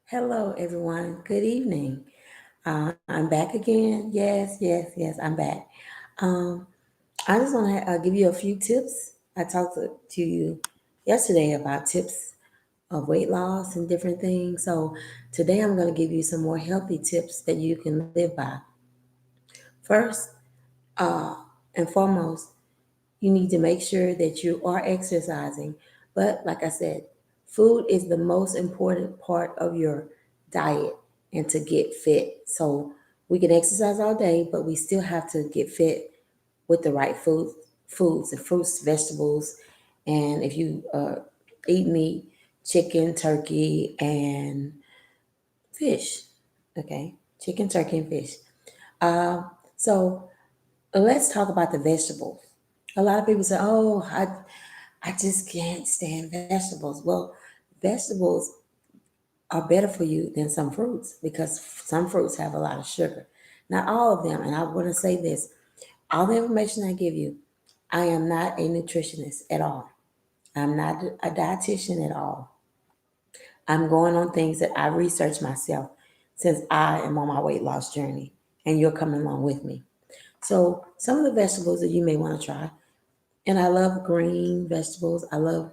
Hello, everyone. Good evening. I'm back again. Yes, I'm back. Um, I just want to give you a few tips. I talked to you yesterday about tips of weight loss and different things. So today I'm going to give you some more healthy tips that you can live by. First, uh, and foremost, you need to make sure that you are exercising. But like I said, food is the most important part of your diet and to get fit. So we can exercise all day, but we still have to get fit with the right foods and fruits, vegetables, and if you eat meat, chicken, turkey, and fish. Okay, chicken, turkey, and fish. Uh, so let's talk about the vegetables. A lot of people say, "Oh, I just can't stand vegetables." Well, vegetables are better for you than some fruits because some fruits have a lot of sugar. Not all of them, and I want to say this: all the information I give you, I am not a nutritionist at all. I'm not a dietitian at all. I'm going on things that I research myself since I am on my weight loss journey, and you're coming along with me. So, some of the vegetables that you may want to try, and I love green vegetables. I love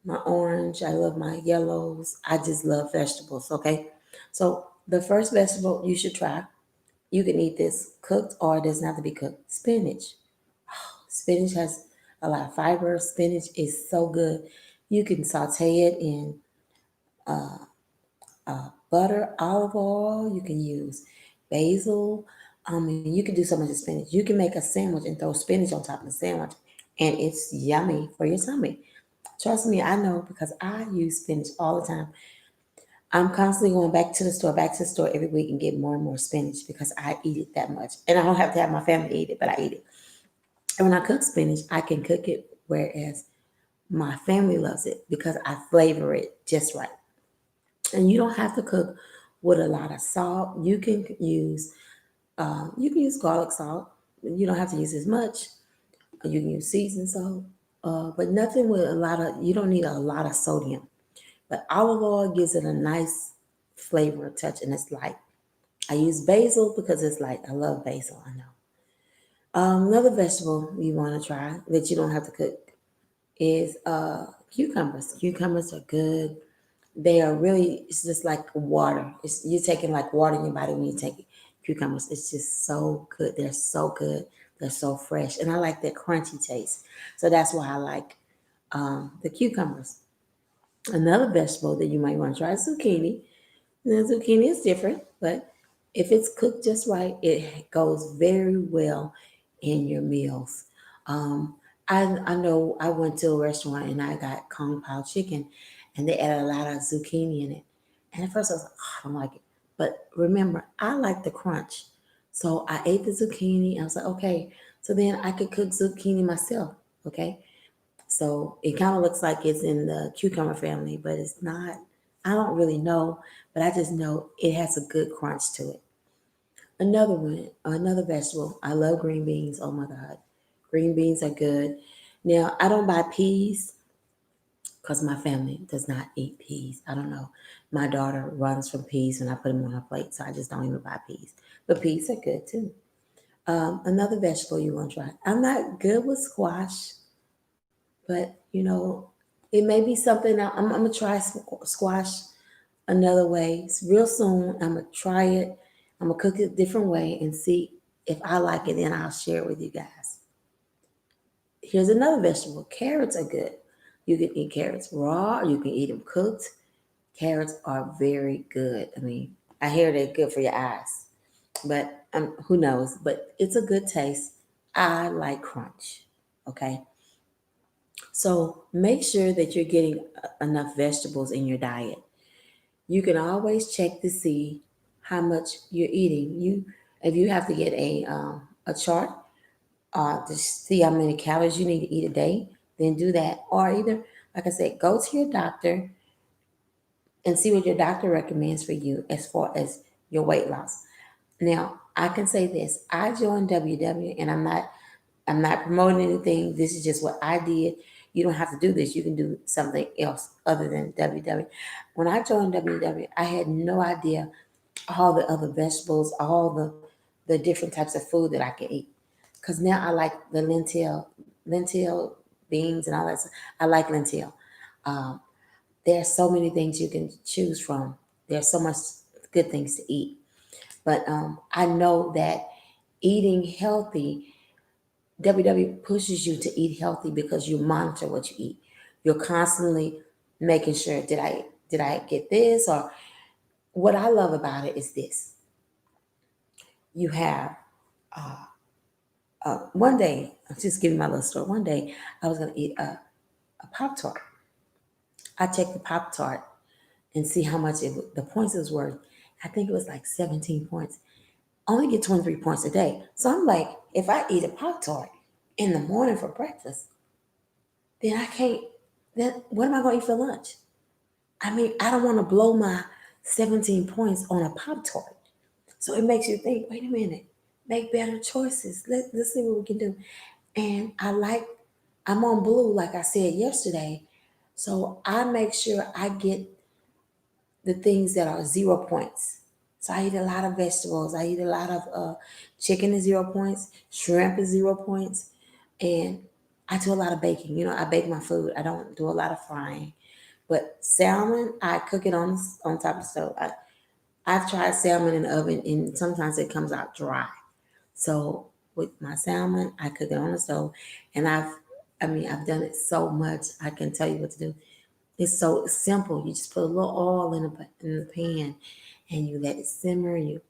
my orange. I love my yellows. I just love vegetables. Okay. So the first vegetable you should try, you can eat this cooked or it doesn't have to be cooked. Spinach. Spinach has a lot of fiber. Spinach is so good. You can saute it in uh, butter, olive oil. You can use basil. And you can do so much with spinach. You can make a sandwich and throw spinach on top of the sandwich, and it's yummy for your tummy. Trust me, I know because I use spinach all the time. I'm constantly going back to the store every week and get more and more spinach because I eat it that much. And I don't have to have my family eat it, but I eat it. And when I cook spinach, I can cook it whereas my family loves it because I flavor it just right. And you don't have to cook with a lot of salt. You can use garlic salt. You don't have to use as much. You can use seasoned salt, but nothing with a lot of. You don't need a lot of sodium. But olive oil gives it a nice flavor touch, and it's light. I use basil because it's light. I love basil. I know. Another vegetable you want to try that you don't have to cook is cucumbers. Cucumbers are good. They are really. It's just like water. It's you're taking like water in your body when you take cucumbers. It's just so good. They're so good. They're so fresh, and I like that crunchy taste. So that's why I like the cucumbers. Another vegetable that you might want to try is zucchini. The zucchini is different, but if it's cooked just right, it goes very well in your meals. Um, I know I went to a restaurant and I got Kung Pao chicken, and they added a lot of zucchini in it. And at first I was like, oh, I don't like it. But remember, I like the crunch. So I ate the zucchini. I was like, okay. So then I could cook zucchini myself. Okay. So it kind of looks like it's in the cucumber family, but it's not. I don't really know, but I just know it has a good crunch to it. Another one, another vegetable. I love green beans. Oh my God. Green beans are good. Now, I don't buy peas because my family does not eat peas. I don't know. My daughter runs from peas when I put them on her plate, so I just don't even buy peas. But peas are good too. Another vegetable you want to try. I'm not good with squash. But it may be something I'm gonna try squash another way. Real soon. I'm gonna try it. I'm gonna cook it a different way and see if I like it. Then I'll share it with you guys. Here's another vegetable. Carrots are good. You can eat carrots raw. Or you can eat them cooked. Carrots are very good. I mean, I hear they're good for your eyes, but who knows? But it's a good taste. I like crunch. Okay. So make sure that you're getting enough vegetables in your diet. You can always check to see how much you're eating. If you have to get a chart to see how many calories you need to eat a day, then do that. Or either, like I said, go to your doctor and see what your doctor recommends for you as far as your weight loss. Now, I can say this: I joined WW, and I'm not promoting anything. This is just what I did. You don't have to do this. You can do something else other than WW. When I joined WW, I had no idea all the other vegetables, all the different types of food that I could eat. Because now I like the lentil beans and all that. I like lentil. Um, there are so many things you can choose from. There's so much good things to eat. But I know that eating healthy, WW pushes you to eat healthy because you monitor what you eat. You're constantly making sure did I get this, or what I love about it is this. You have one day, I'll just give you my little story. One day I was gonna eat a Pop Tart. I checked the Pop Tart and see how much the points it was worth. I think it was like 17 points. I only get 23 points a day. So I'm like, if I eat a Pop Tart in the morning for breakfast, then I can't, then what am I going to eat for lunch? I mean, I don't want to blow my 17 points on a Pop Tart. So it makes you think, wait a minute, make better choices. Let's see what we can do. And I'm on blue, like I said yesterday. So I make sure I get the things that are 0 points. So I eat a lot of vegetables. I eat a lot of chicken is 0 points, shrimp is 0 points, and I do a lot of baking. I bake my food. I don't do a lot of frying. But salmon, I cook it on top of the stove. I've tried salmon in the oven, and sometimes it comes out dry. So with my salmon, I cook it on the stove, and I've done it so much. I can tell you what to do. It's so simple. You just put a little oil in the pan, and you let it simmer. And you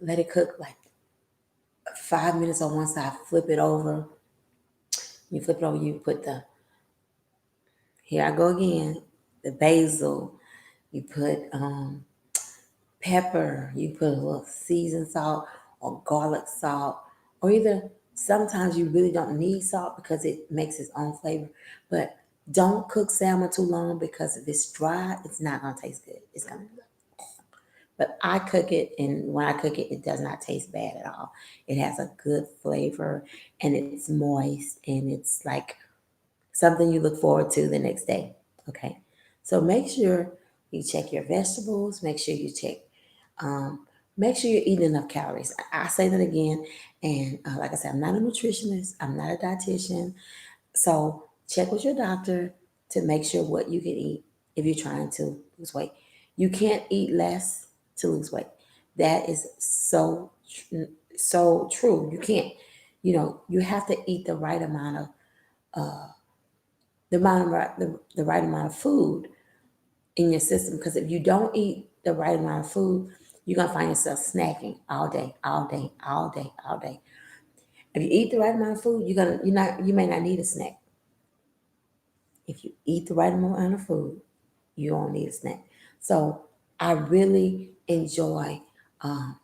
let it cook like 5 minutes on one side. Flip it over. You flip it over. You put here I go again. The basil. You put pepper. You put a little seasoned salt or garlic salt, or either sometimes you really don't need salt because it makes its own flavor. But don't cook salmon too long because if it's dry, it's not gonna taste good. It's gonna But I cook it, and when I cook it, it does not taste bad at all. It has a good flavor, and it's moist, and it's like something you look forward to the next day. Okay, so make sure you check your vegetables. Um, make sure you're eating enough calories. I say that again, and like I said, I'm not a nutritionist. I'm not a dietitian. So check with your doctor to make sure what you can eat if you're trying to lose weight. You can't eat less to lose weight. That is so true. You can't. You have to eat the right amount of food in your system. Because if you don't eat the right amount of food, you're gonna find yourself snacking all day, all day, all day, all day. If you eat the right amount of food, you may not need a snack. If you eat the right amount of food, you don't need a snack. So I really enjoy um,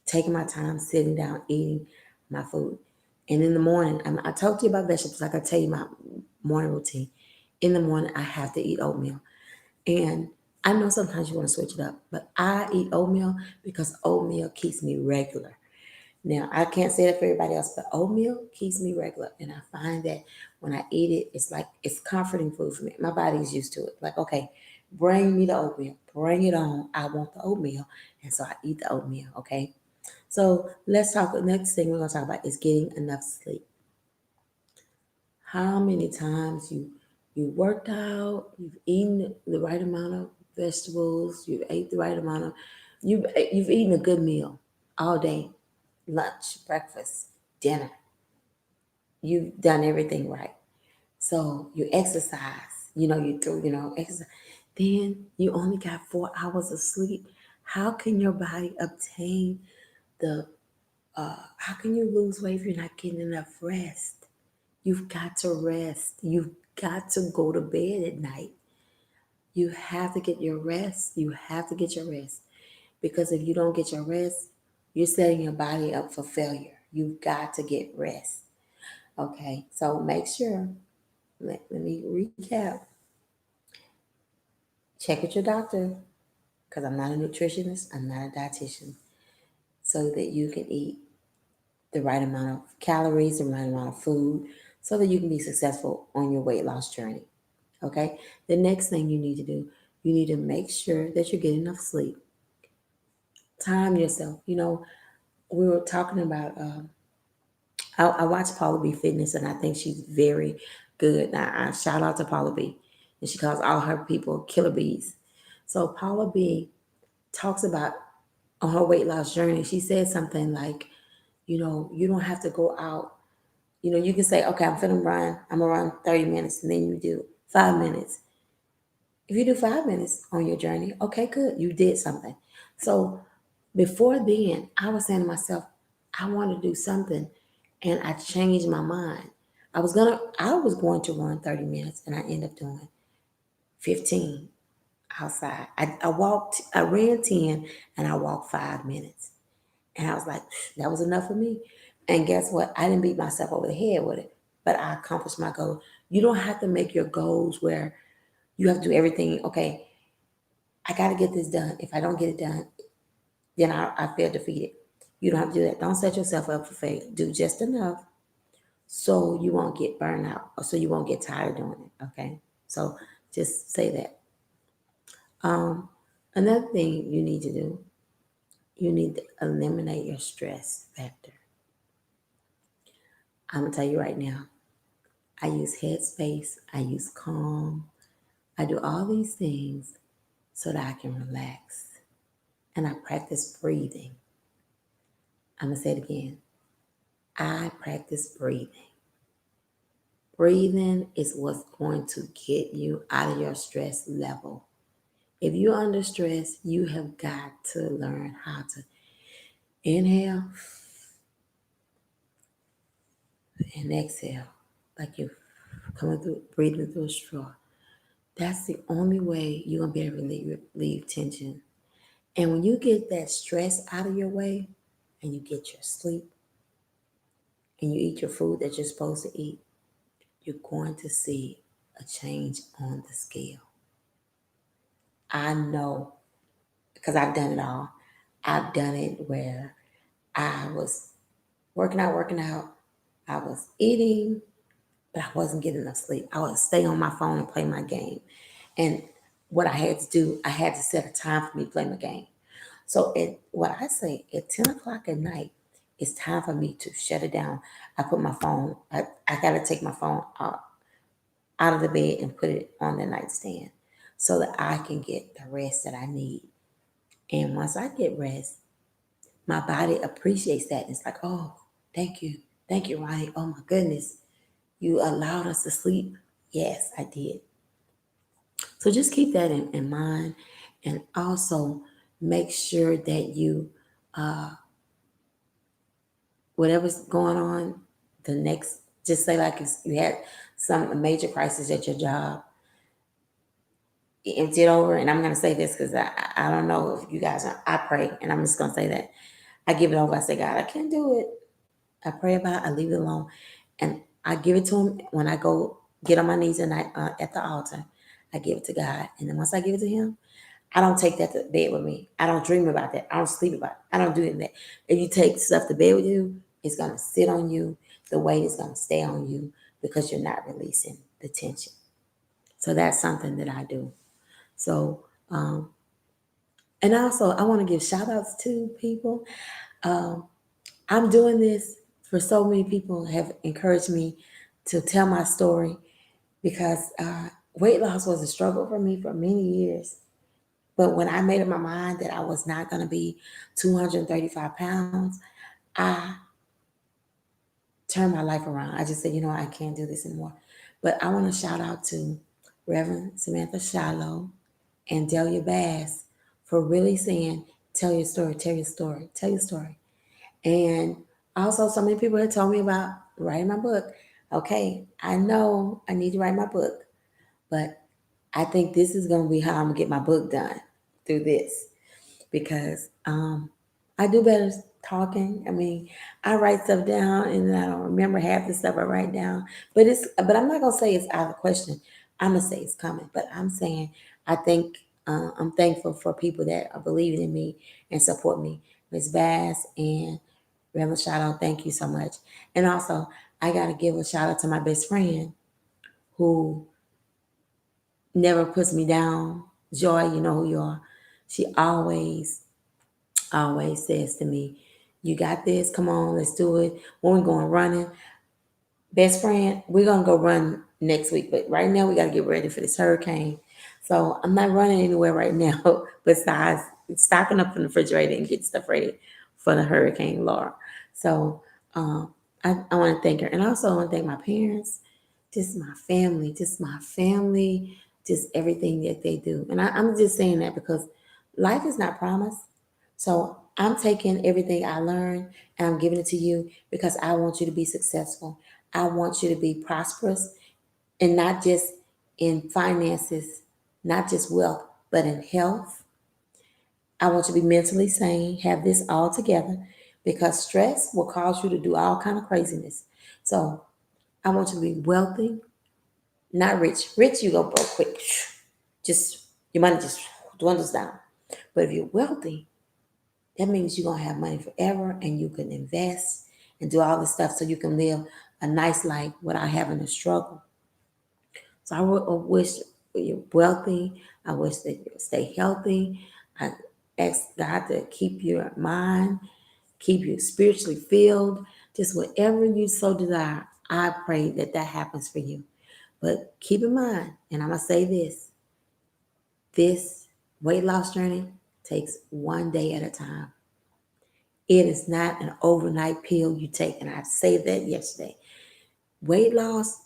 taking my time, sitting down, eating my food. And in the morning, I talked to you about vegetables, like I tell you my morning routine. In the morning, I have to eat oatmeal. And I know sometimes you want to switch it up, but I eat oatmeal because oatmeal keeps me regular. Now, I can't say that for everybody else, but oatmeal keeps me regular. And I find that when I eat it, it's like it's comforting food for me. My body's used to it. Like, okay, bring me the oatmeal. Bring it on. I want the oatmeal. And so I eat the oatmeal, okay? So let's talk. The next thing we're going to talk about is getting enough sleep. How many times you worked out, you've eaten the right amount of vegetables, you've ate the right amount of, you've eaten a good meal all day, lunch, breakfast, dinner. You've done everything right. So you exercise, exercise. Then you only got 4 hours of sleep. How can your body obtain the, how can you lose weight if you're not getting enough rest? You've got to rest. You've got to go to bed at night. You have to get your rest. You have to get your rest. Because if you don't get your rest, you're setting your body up for failure. You've got to get rest. Okay, so make sure, let me recap. Check with your doctor, because I'm not a nutritionist, I'm not a dietitian, so that you can eat the right amount of calories, the right amount of food, so that you can be successful on your weight loss journey. Okay. The next thing you need to do, you need to make sure that you get enough sleep. Time yourself. We were talking about. I watch Paula B Fitness, and I think she's very good. I shout out to Paula B, and she calls all her people killer bees. So Paula B talks about on her weight loss journey. She said something like, you don't have to go out. You can say, okay, I'm gonna run 30 minutes, and then you do 5 minutes. If you do 5 minutes on your journey, okay, good, you did something. So before then, I was saying to myself, I want to do something, and I changed my mind. I was going to run 30 minutes, and I ended up doing 15 outside. I ran 10, and I walked 5 minutes. And I was like, that was enough for me. And guess what? I didn't beat myself over the head with it, but I accomplished my goal. You don't have to make your goals where you have to do everything. Okay, I got to get this done. If I don't get it done, then I feel defeated. You don't have to do that. Don't set yourself up for failure. Do just enough so you won't get burned out or so you won't get tired doing it. Okay, so just say that. Um, Another thing you need to do, you need to eliminate your stress factor. I'm gonna tell you right now. I use Headspace. I use Calm. I do all these things so that I can relax, and I practice breathing. I'm gonna say it again. I practice breathing. Breathing is what's going to get you out of your stress level. If you're under stress, you have got to learn how to inhale and exhale like you're coming through, breathing through a straw. That's the only way you're going to be able to relieve tension. And when you get that stress out of your way and you get your sleep and you eat your food that you're supposed to eat, you're going to see a change on the scale. I know because I've done it all. I've done it where I was working out, I was eating, but I wasn't getting enough sleep. I would stay on my phone and play my game. And what I had to do, I had to set a time for me to play my game. So what I say at 10 o'clock at night, it's time for me to shut it down. I put my phone, I got to take my phone out of the bed and put it on the nightstand so that I can get the rest that I need. And once I get rest, my body appreciates that. It's like, oh, thank you. Thank you, Ronnie. Oh my goodness. You allowed us to sleep. Yes, I did. So just keep that in mind, and also make sure that you, uh, whatever's going on, the next, just say like if you had some major crisis at your job, empty it over. And I'm going to say this because I don't know if you guys are, I pray, and I'm just going to say that. I give it over. I say, God, I can't do it. I pray about it. I leave it alone. And I give it to him when I go get on my knees at the altar. I give it to God. And then once I give it to him, I don't take that to bed with me. I don't dream about that. I don't sleep about it. I don't do that. If you take stuff to bed with you, it's going to sit on you. The weight is going to stay on you because you're not releasing the tension. So that's something that I do. So, um, and also I want to give shout outs to people. Um, I'm doing this for so many people have encouraged me to tell my story because weight loss was a struggle for me for many years. But when I made up my mind that I was not going to be 235 pounds, I turned my life around. I just said, I can't do this anymore. But I want to shout out to Reverend Samantha Shiloh and Delia Bass for really saying, tell your story, tell your story, tell your story. And also, so many people have told me about writing my book. Okay, I know I need to write my book, but I think this is going to be how I'm going to get my book done through this because I do better talking. I mean, I write stuff down and I don't remember half the stuff I write down. But I'm not gonna say it's out of the question. I'm gonna say it's coming. But I'm saying I think I'm thankful for people that are believing in me and support me. Miss Bass and Reverend Shadow, thank you so much. And also, I got to give a shout out to my best friend who never puts me down. Joy, you know who you are. She always says to me, "You got this. Come on, let's do it." When we're going running, best friend, we're gonna go run next week, but right now we got to get ready for this hurricane. So I'm not running anywhere right now besides stocking up in the refrigerator and getting stuff ready for the hurricane, Laura. So um, I want to thank her, and also I want to thank my parents, just my family, just everything that they do. And I'm just saying that because life is not promised. So I'm taking everything I learned and I'm giving it to you because I want you to be successful. I want you to be prosperous and not just in finances, not just wealth, but in health. I want you to be mentally sane, have this all together because stress will cause you to do all kind of craziness. So I want you to be wealthy, not rich. Rich, you go broke quick. Just your money just dwindles down. But if you're wealthy, that means you're gonna have money forever and you can invest and do all this stuff so you can live a nice life without having to struggle. So I wish you're wealthy. I wish that you stay healthy. I ask God to keep your mind, keep you spiritually filled. Just whatever you so desire, I pray that that happens for you. But keep in mind, and I'm gonna say this weight loss journey takes one day at a time. It is not an overnight pill you take, and I said that yesterday. Weight loss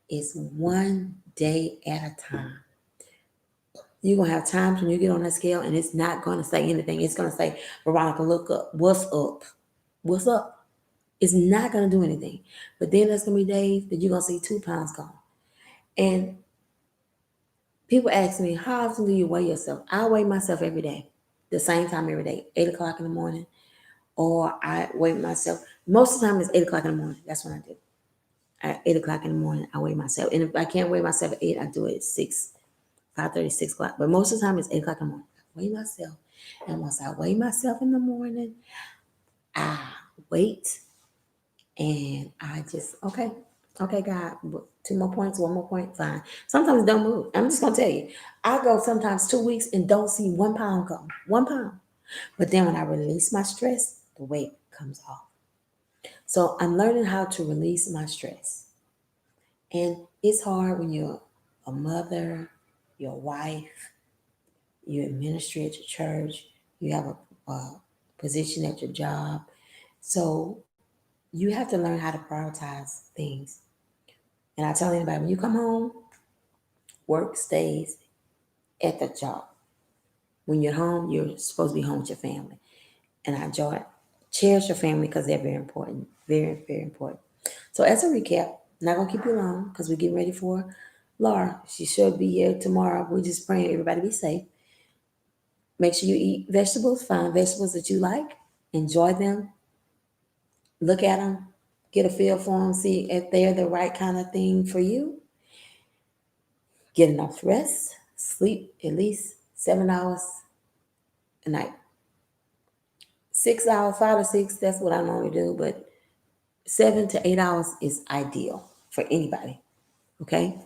is one day at a time. You're gonna have times when you get on that scale and it's not gonna say anything. It's gonna say, Veronica, look up. What's up? What's up? It's not gonna do anything. But then there's gonna be days that you're gonna see 2 pounds gone. And people ask me, how often do you weigh yourself? I weigh myself every day, the same time every day, 8 o'clock in the morning, or I weigh myself. Most of the time it's 8 o'clock in the morning. That's when I do. At 8 o'clock in the morning, I weigh myself. And if I can't weigh myself at 8, I do it at 6, 5:30, 6 o'clock. But most of the time it's 8 o'clock in the morning. I weigh myself. And once I weigh myself in the morning, I wait and I just, okay, God, 2 more points, 1 more point, fine. Sometimes it don't move. I'm just gonna tell you, I go sometimes 2 weeks and don't see 1 pound go, 1 pound. But then when I release my stress, the weight comes off. So I'm learning how to release my stress. And it's hard when you're a mother, your wife, you administrate at your church, you have a position at your job. So you have to learn how to prioritize things. And I tell anybody, when you come home, work stays at the job. When you're home, you're supposed to be home with your family. And I enjoy it. Cherish your family because they're very important. Very, very important. So as a recap, not gonna keep you long because we're getting ready for Laura. She should be here tomorrow. We're just praying everybody be safe. Make sure you eat vegetables, find vegetables that you like, enjoy them, look at them, get a feel for them, see if they're the right kind of thing for you. Get enough rest, sleep at least 7 hours a night. 6 hours, 5 to 6, that's what I normally do, but 7 to 8 hours is ideal for anybody. Okay?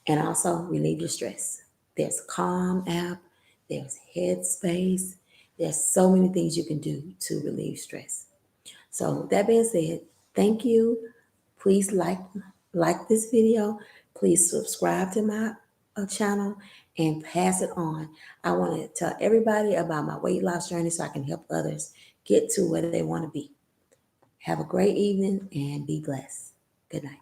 And also relieve your stress. There's Calm app, there's Headspace, there's so many things you can do to relieve stress. So that being said, thank you. Please like this video. Please subscribe to my channel and pass it on. I want to tell everybody about my weight loss journey so I can help others get to where they want to be. Have a great evening and be blessed. Good night.